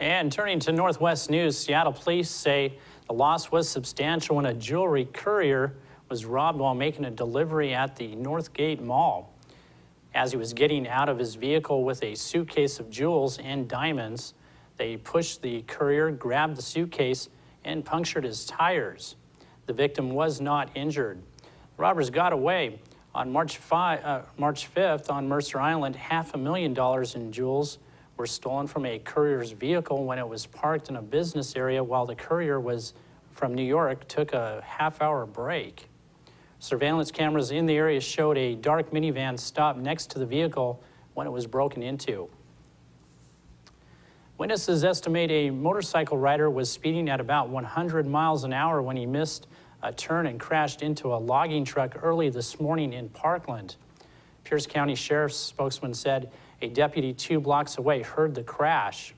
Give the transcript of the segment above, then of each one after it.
And turning to Northwest News, Seattle police say the loss was substantial when a jewelry courier was robbed while making a delivery at the Northgate Mall. As he was getting out of his vehicle with a suitcase of jewels and diamonds, they pushed the courier, grabbed the suitcase, and punctured his tires. The victim was not injured. Robbers got away. On March 5th on Mercer Island, $500,000 in jewels were stolen from a courier's vehicle when it was parked in a business area while the courier was from New York took a half-hour break. Surveillance cameras in the area showed a dark minivan stop next to the vehicle when it was broken into. Witnesses estimate a motorcycle rider was speeding at about 100 miles an hour when he missed a turn and crashed into a logging truck early this morning in Parkland. Pierce County Sheriff's spokesman said a deputy 2 blocks away heard the crash.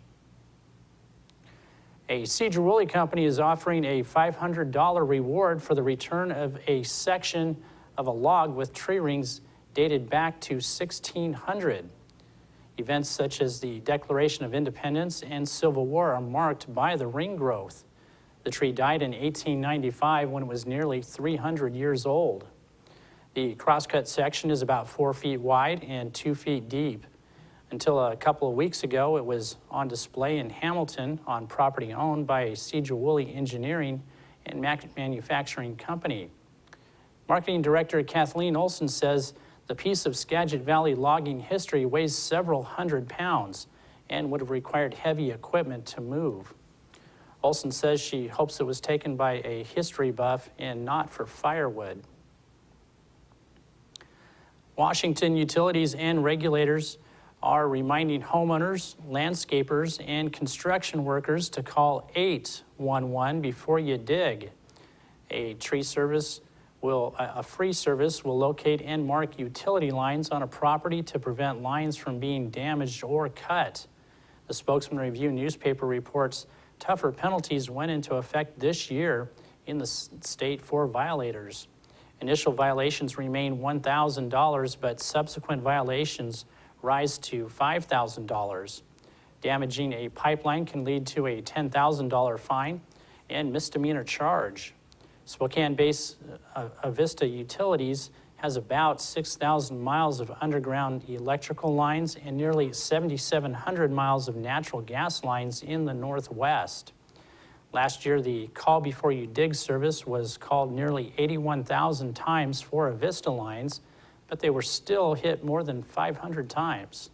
A Cedar Woolley company is offering a $500 reward for the return of a section of a log with tree rings dated back to 1600. Events such as the Declaration of Independence and Civil War are marked by the ring growth. The tree died in 1895 when it was nearly 300 years old. The crosscut section is about 4 feet wide and 2 feet deep. Until a couple of weeks ago, it was on display in Hamilton on property owned by a Cedar Woolley engineering and manufacturing company. Marketing Director Kathleen Olson says the piece of Skagit Valley logging history weighs several hundred pounds and would have required heavy equipment to move. Olson says she hopes it was taken by a history buff and not for firewood. Washington utilities and regulators are reminding homeowners, landscapers, and construction workers to call 811 before you dig. A free service will locate and mark utility lines on a property to prevent lines from being damaged or cut. The Spokesman Review newspaper reports tougher penalties went into effect this year in the state for violators. Initial violations remain $1,000, but subsequent violations rise to $5,000. Damaging a pipeline can lead to a $10,000 fine and misdemeanor charge. Spokane-based Avista Utilities has about 6,000 miles of underground electrical lines and nearly 7,700 miles of natural gas lines in the Northwest. Last year, the Call Before You Dig service was called nearly 81,000 times for Avista lines, but they were still hit more than 500 times.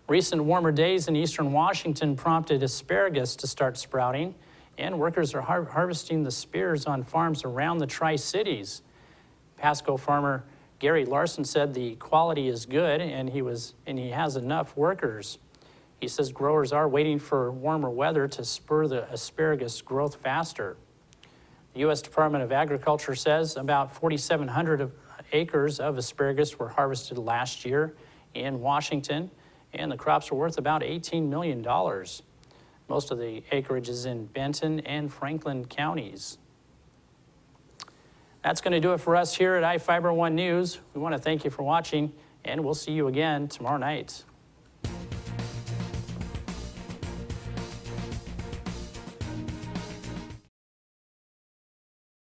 Recent warmer days in eastern Washington prompted asparagus to start sprouting, and workers are harvesting the spears on farms around the Tri-Cities. Pasco farmer Gary Larson said the quality is good and he has enough workers. He says growers are waiting for warmer weather to spur the asparagus growth faster. The U.S. Department of Agriculture says about 4,700 acres of asparagus were harvested last year in Washington, and the crops are worth about $18 million. Most of the acreage is in Benton and Franklin counties. That's going to do it for us here at iFIBER 1 News. We want to thank you for watching, and we'll see you again tomorrow night.